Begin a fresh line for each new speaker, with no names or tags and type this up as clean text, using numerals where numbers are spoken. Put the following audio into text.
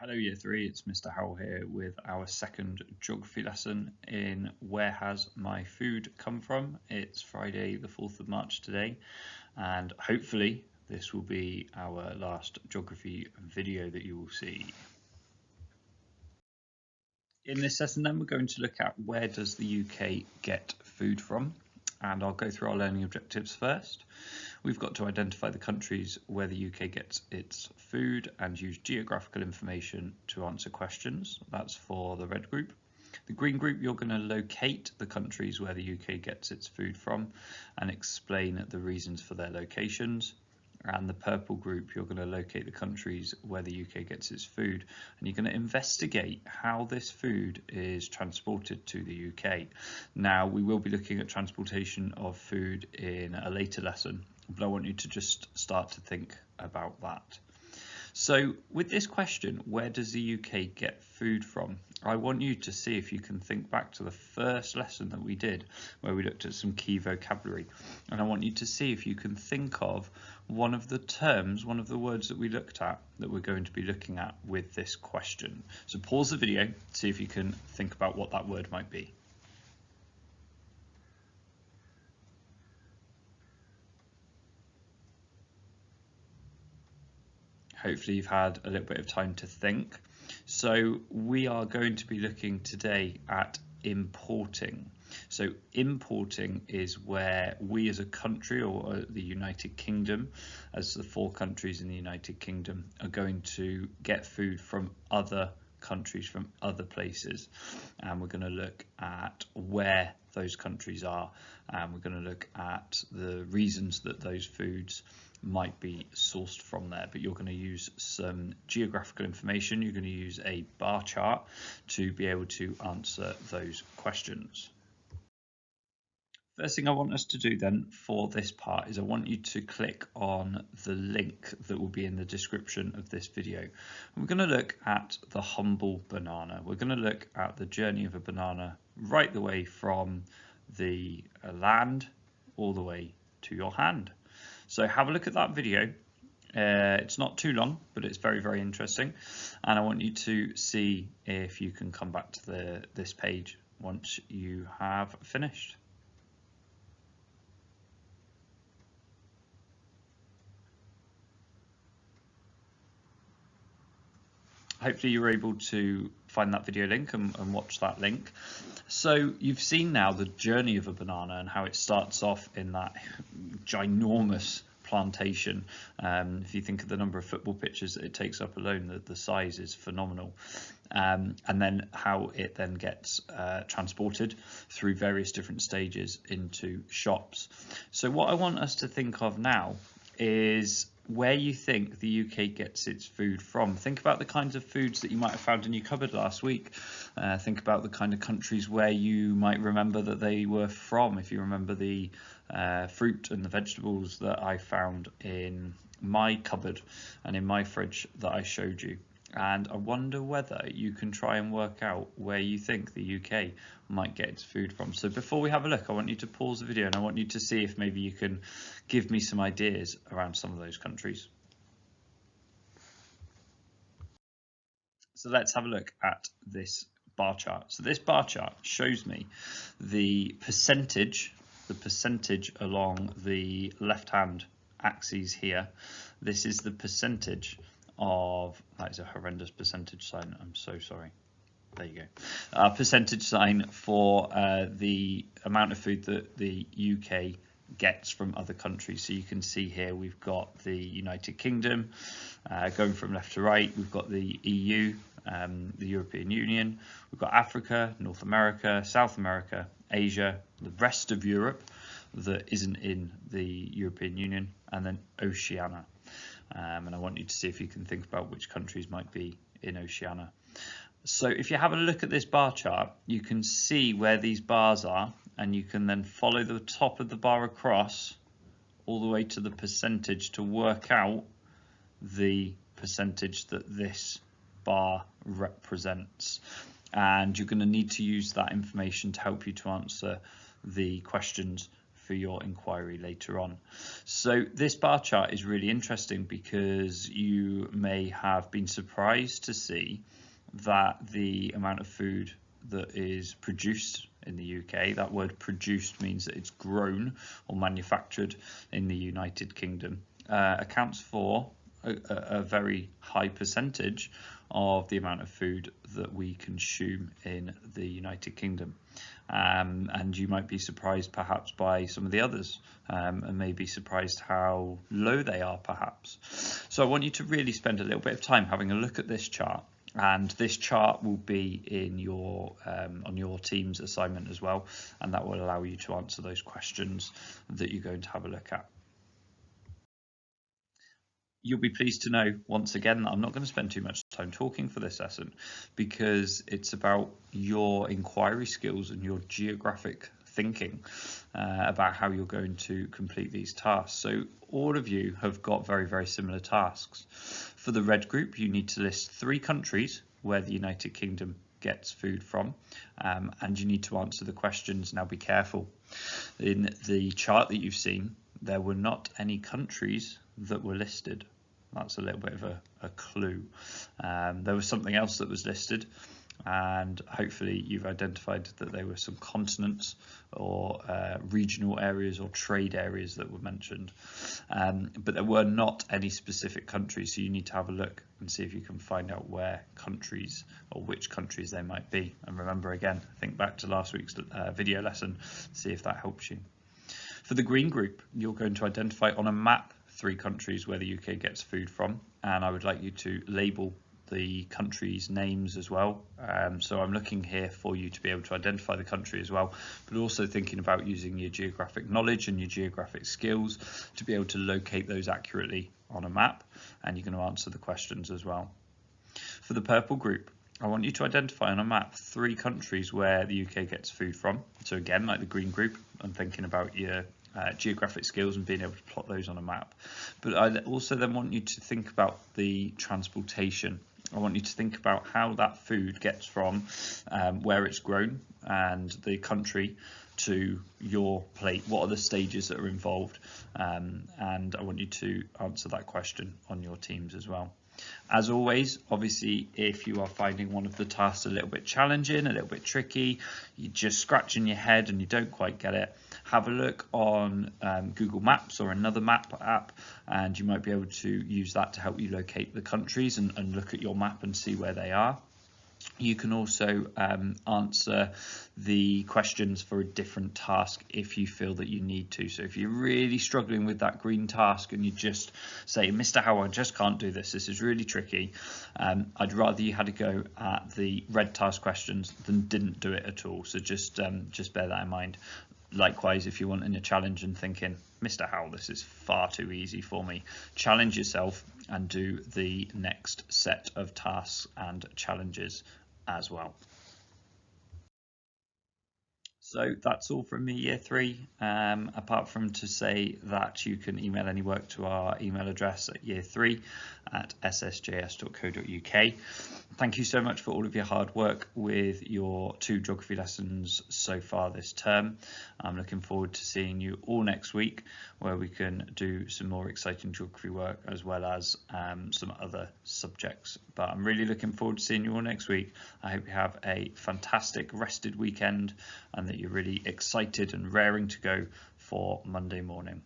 Hello Year 3, it's Mr. Howell here with our second geography lesson in Where Has My Food Come From? It's Friday the 4th of March today, and hopefully this will be our last geography video that you will see. In this lesson then we're going to look at where does the UK get food from, and I'll go through our learning objectives first. We've got to identify the countries where the UK gets its food and use geographical information to answer questions. That's for the red group. The green group, you're going to locate the countries where the UK gets its food from and explain the reasons for their locations. And the purple group, you're going to locate the countries where the UK gets its food, and you're going to investigate how this food is transported to the UK. Now, we will be looking at transportation of food in a later lesson, but I want you to just start to think about that. So with this question, where does the UK get food from? I want you to see if you can think back to the first lesson that we did, where we looked at some key vocabulary. And I want you to see if you can think of one of the terms, one of the words that we looked at that we're going to be looking at with this question. So pause the video, see if you can think about what that word might be. Hopefully you've had a little bit of time to think. So we are going to be looking today at importing. So importing is where we as a country, or the United Kingdom, as the 4 countries in the United Kingdom, are going to get food from other countries, from other places, and we're going to look at where those countries are, and we're going to look at the reasons that those foods might be sourced from there. But you're going to use some geographical information, you're going to use a bar chart to be able to answer those questions. First thing I want us to do then for this part is I want you to click on the link that will be in the description of this video. We're going to look at the humble banana. We're going to look at the journey of a banana right the way from the land all the way to your hand. So have a look at that video. It's not too long, but it's very, very interesting. And I want you to see if you can come back to this page once you have finished. Hopefully you were able to find that video link and watch that link. So you've seen now the journey of a banana and how it starts off in that ginormous plantation. If you think of the number of football pitches that it takes up alone, the size is phenomenal. And then how it then gets transported through various different stages into shops. So what I want us to think of now is where you think the UK gets its food from. Think about the kinds of foods that you might have found in your cupboard last week. Think about the kind of countries where you might remember that they were from. If you remember the fruit and the vegetables that I found in my cupboard and in my fridge that I showed you. And I wonder whether you can try and work out where you think the UK might get its food from. So before we have a look, I want you to pause the video and I want you to see if maybe you can give me some ideas around some of those countries. So let's have a look at this bar chart. So this bar chart shows me the percentage along the left-hand axes here. This is the percentage of, that is a horrendous percentage sign, I'm so sorry. There you go. Percentage sign for the amount of food that the UK gets from other countries. So you can see here we've got the United Kingdom, going from left to right, we've got the EU, the European Union, we've got Africa, North America, South America, Asia, the rest of Europe that isn't in the European Union, and then Oceania. And I want you to see if you can think about which countries might be in Oceania. So if you have a look at this bar chart, you can see where these bars are, and you can then follow the top of the bar across all the way to the percentage to work out the percentage that this bar represents. And you're going to need to use that information to help you to answer the questions for your inquiry later on. So this bar chart is really interesting because you may have been surprised to see that the amount of food that is produced in the UK, that word produced means that it's grown or manufactured in the United Kingdom, accounts for a very high percentage of the amount of food that we consume in the United Kingdom. And you might be surprised perhaps by some of the others, and maybe surprised how low they are perhaps. So I want you to really spend a little bit of time having a look at this chart, and this chart will be in your on your team's assignment as well, and that will allow you to answer those questions that you're going to have a look at. You'll be pleased to know once again that I'm not going to spend too much time talking for this lesson, because it's about your inquiry skills and your geographic thinking about how you're going to complete these tasks. So all of you have got very, very similar tasks. For the red group, you need to list 3 countries where the United Kingdom gets food from, and you need to answer the questions. Now be careful. In the chart that you've seen, there were not any countries that were listed. That's a little bit of a clue. There was something else that was listed, and hopefully you've identified that there were some continents or regional areas or trade areas that were mentioned, but there were not any specific countries, so you need to have a look and see if you can find out where countries or which countries they might be. And remember, again, think back to last week's video lesson, see if that helps you. For the green group, you're going to identify on a map 3 countries where the UK gets food from, and I would like you to label the countries' names as well. So I'm looking here for you to be able to identify the country as well, but also thinking about using your geographic knowledge and your geographic skills to be able to locate those accurately on a map, and you're going to answer the questions as well. For the purple group, I want you to identify on a map 3 countries where the UK gets food from. So again, like the green group, I'm thinking about your geographic skills and being able to plot those on a map. But I also then want you to think about the transportation. I want you to think about how that food gets from where it's grown and the country to your plate. What are the stages that are involved? And I want you to answer that question on your teams as well. As always, obviously, if you are finding one of the tasks a little bit challenging, a little bit tricky, you're just scratching your head and you don't quite get it, have a look on Google Maps or another map app, and you might be able to use that to help you locate the countries and look at your map and see where they are. You can also answer the questions for a different task if you feel that you need to. So if you're really struggling with that green task and you just say, Mr. Howe, I just can't do this, this is really tricky, I'd rather you had a go at the red task questions than didn't do it at all. So just bear that in mind. Likewise, if you're wanting a challenge and thinking, Mr. Howe, this is far too easy for me, challenge yourself and do the next set of tasks and challenges as well. So that's all from me, Year 3, apart from to say that you can email any work to our email address at year3@ssjs.co.uk. Thank you so much for all of your hard work with your 2 geography lessons so far this term. I'm looking forward to seeing you all next week, where we can do some more exciting geography work as well as some other subjects. But I'm really looking forward to seeing you all next week. I hope you have a fantastic rested weekend and that you're really excited and raring to go for Monday morning.